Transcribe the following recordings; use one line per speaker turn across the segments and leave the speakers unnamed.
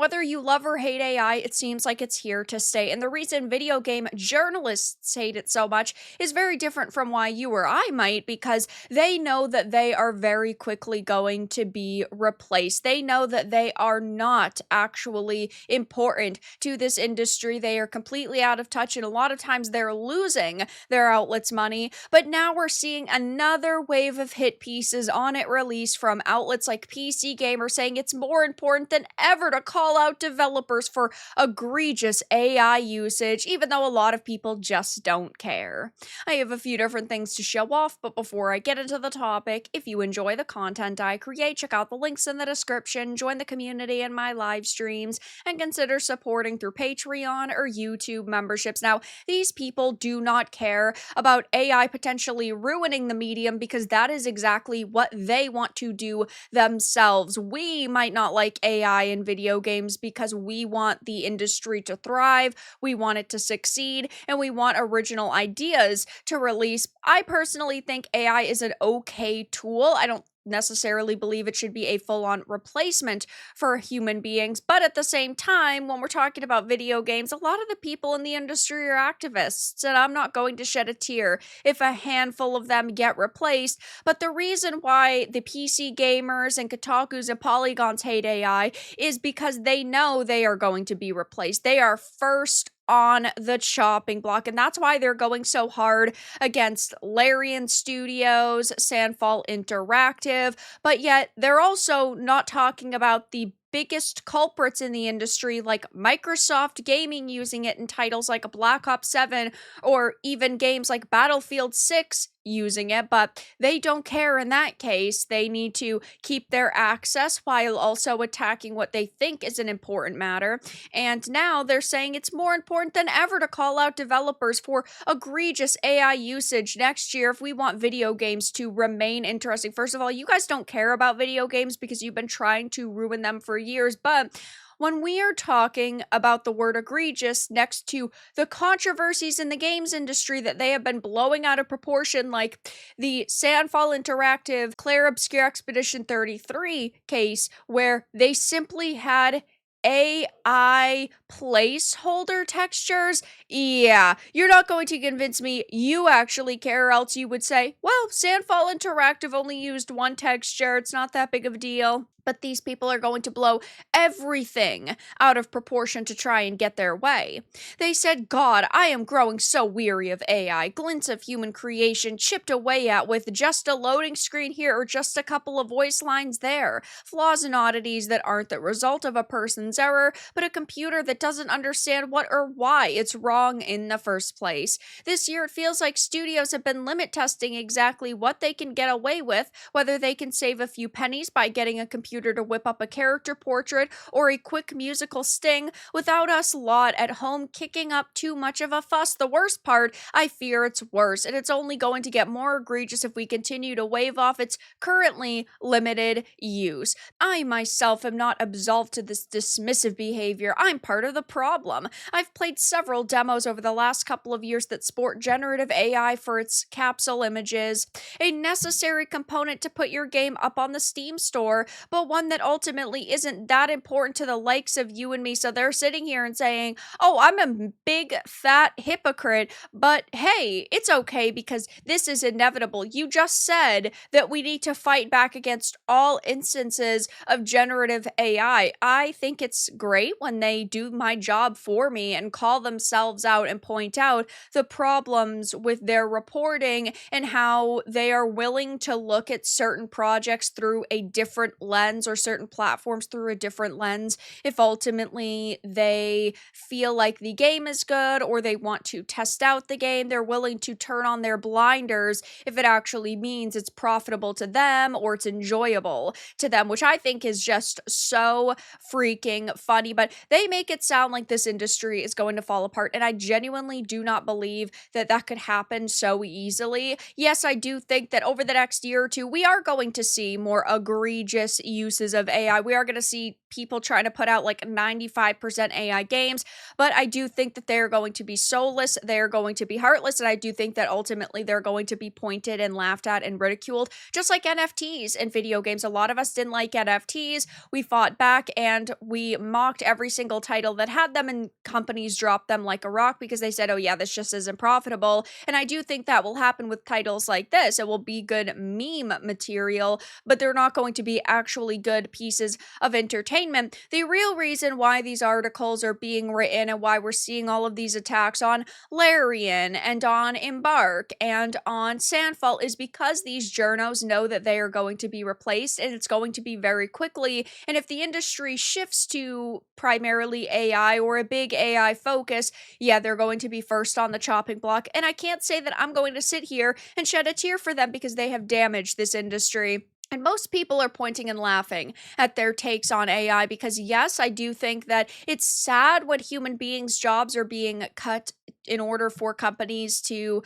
Whether you love or hate AI, it seems like it's here to stay. And the reason video game journalists hate it so much is very different from why you or I might, because they know that they are very quickly going to be replaced. They know that they are not actually important to this industry. They are completely out of touch, and a lot of times they're losing their outlets' money. But now we're seeing another wave of hit pieces on it release from outlets like PC Gamer saying it's more important than ever to call out developers for egregious AI usage, even though a lot of people just don't care. I have a few different things to show off, but before I get into the topic, if you enjoy the content I create, check out the links in the description, join the community in my live streams, and consider supporting through Patreon or YouTube memberships. Now, these people do not care about AI potentially ruining the medium because that is exactly what they want to do themselves. We might not like AI in video games because we want the industry to thrive, we want it to succeed, and we want original ideas to release. I personally think AI is an okay tool. I don't necessarily believe it should be a full-on replacement for human beings, but at the same time, when we're talking about video games, a lot of the people in the industry are activists, and I'm not going to shed a tear if a handful of them get replaced. But the reason why the PC gamers and Kotakus and Polygons hate AI is because they know they are going to be replaced. They are first on the chopping block, and that's why they're going so hard against Larian Studios, Sandfall Interactive, but yet they're also not talking about the biggest culprits in the industry like Microsoft Gaming using it in titles like Black Ops 7 or even games like Battlefield 6 using it, but they don't care in that case. They need to keep their access while also attacking what they think is an important matter. And now they're saying it's more important than ever to call out developers for egregious AI usage next year if we want video games to remain interesting. First of all, you guys don't care about video games because you've been trying to ruin them for years, but when we are talking about the word egregious next to the controversies in the games industry that they have been blowing out of proportion, like the Sandfall Interactive Claire Obscure Expedition 33 case, where they simply had AI placeholder textures. Yeah, you're not going to convince me you actually care, or else you would say, well, Sandfall Interactive only used one texture, it's not that big of a deal. But these people are going to blow everything out of proportion to try and get their way. They said, God, I am growing so weary of AI, glints of human creation chipped away at with just a loading screen here or just a couple of voice lines there, flaws and oddities that aren't the result of a person's error, but a computer that doesn't understand what or why it's wrong in the first place. This year, it feels like studios have been limit testing exactly what they can get away with, whether they can save a few pennies by getting a computer to whip up a character portrait or a quick musical sting without us lot at home kicking up too much of a fuss. The worst part, I fear it's worse, and it's only going to get more egregious if we continue to wave off its currently limited use. I myself am not absolved to this dismissive behavior. I'm part of the problem. I've played several demos over the last couple of years that sport generative AI for its capsule images, a necessary component to put your game up on the Steam store, but one that ultimately isn't that important to the likes of you and me. So they're sitting here and saying, oh, I'm a big fat hypocrite, but hey, it's okay because this is inevitable. You just said that we need to fight back against all instances of generative AI. I think it's great when they do my job for me and call themselves out and point out the problems with their reporting and how they are willing to look at certain projects through a different lens or certain platforms through a different lens if ultimately they feel like the game is good or they want to test out the game. They're willing to turn on their blinders if it actually means it's profitable to them or it's enjoyable to them, which I think is just so freaking funny. But they make it sound like this industry is going to fall apart, and I genuinely do not believe that that could happen so easily. Yes, I do think that over the next year or two, we are going to see more egregious use uses of AI. We are going to see people trying to put out like 95% AI games, but I do think that they're going to be soulless, they're going to be heartless, and I do think that ultimately they're going to be pointed and laughed at and ridiculed, just like NFTs in video games. A lot of us didn't like NFTs. We fought back and we mocked every single title that had them, and companies dropped them like a rock because they said, oh yeah, this just isn't profitable. And I do think that will happen with titles like this. It will be good meme material, but they're not going to be actually good pieces of entertainment. The real reason why these articles are being written and why we're seeing all of these attacks on Larian and on Embark and on Sandfall is because these journos know that they are going to be replaced, and it's going to be very quickly. And if the industry shifts to primarily AI or a big AI focus, yeah, they're going to be first on the chopping block. And I can't say that I'm going to sit here and shed a tear for them because they have damaged this industry. And most people are pointing and laughing at their takes on AI because, yes, I do think that it's sad when human beings' jobs are being cut in order for companies to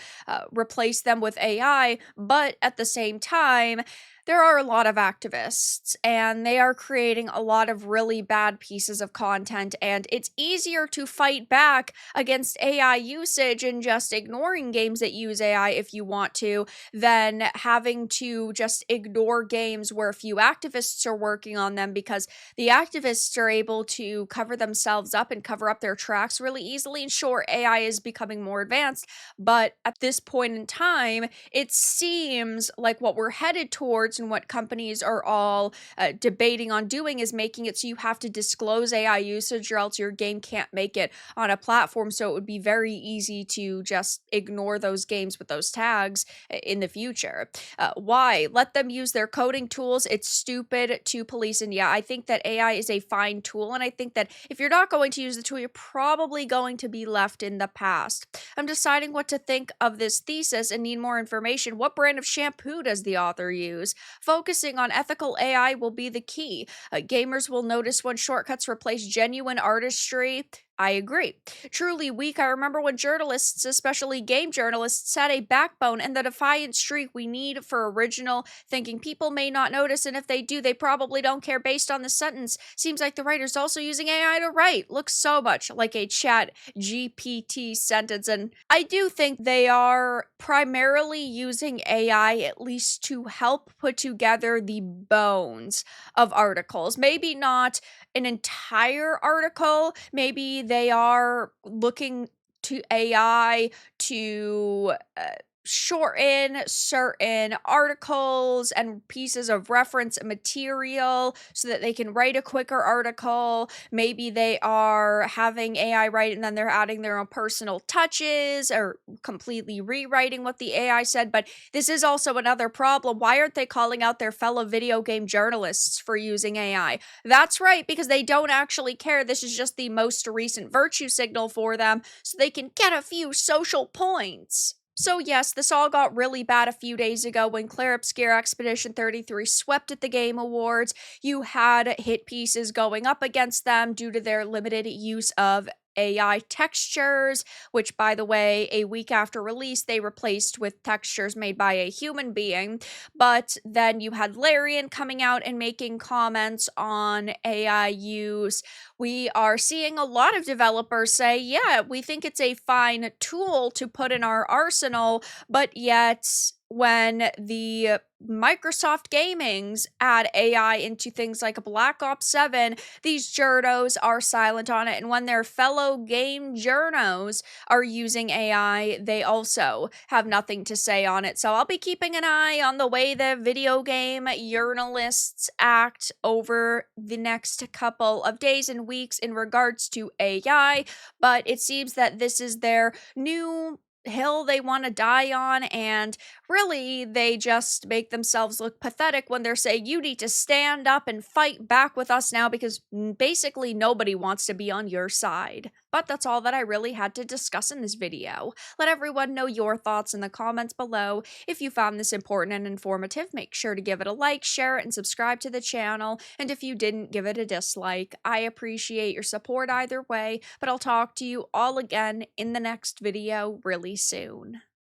replace them with AI. But at the same time, there are a lot of activists and they are creating a lot of really bad pieces of content, and it's easier to fight back against AI usage and just ignoring games that use AI if you want to, than having to just ignore games where a few activists are working on them, because the activists are able to cover themselves up and cover up their tracks really easily. And sure, AI is becoming more advanced, but at this point in time, it seems like what we're headed towards and what companies are all debating on doing is making it so you have to disclose AI usage or else your game can't make it on a platform. So it would be very easy to just ignore those games with those tags in the future. Why? Let them use their coding tools. It's stupid to police. And yeah, I think that AI is a fine tool. And I think that if you're not going to use the tool, you're probably going to be left in the past. I'm deciding what to think of this thesis and need more information. What brand of shampoo does the author use? Focusing on ethical AI will be the key. Gamers will notice when shortcuts replace genuine artistry. I agree. Truly weak. I remember when journalists, especially game journalists, had a backbone and the defiant streak we need for original thinking. People may not notice, and if they do, they probably don't care based on the sentence. Seems like the writer's also using AI to write. Looks so much like a chat GPT sentence, and I do think they are primarily using AI at least to help put together the bones of articles. Maybe not an entire article. Maybe they are looking to AI to shorten certain articles and pieces of reference material so that they can write a quicker article. Maybe they are having AI write and then they're adding their own personal touches or completely rewriting what the AI said. But this is also another problem. Why aren't they calling out their fellow video game journalists for using AI? That's right, because they don't actually care. This is just the most recent virtue signal for them so they can get a few social points. So yes, this all got really bad a few days ago when Claire Obscure Expedition 33 swept at the Game Awards. You had hit pieces going up against them due to their limited use of AI textures, which, by the way, a week after release, they replaced with textures made by a human being. But then you had Larian coming out and making comments on AI use. We are seeing a lot of developers say, yeah, we think it's a fine tool to put in our arsenal, but yet when the Microsoft Gamings add AI into things like Black Ops 7, these journos are silent on it. And when their fellow game journos are using AI, they also have nothing to say on it. So I'll be keeping an eye on the way the video game journalists act over the next couple of days and weeks in regards to AI. But it seems that this is their new hill they want to die on, and really they just make themselves look pathetic when they're saying you need to stand up and fight back with us now because basically nobody wants to be on your side. But that's all that I really had to discuss in this video. Let everyone know your thoughts in the comments below. If you found this important and informative, make sure to give it a like, share it, and subscribe to the channel. And if you didn't, give it a dislike. I appreciate your support either way, but I'll talk to you all again in the next video really soon.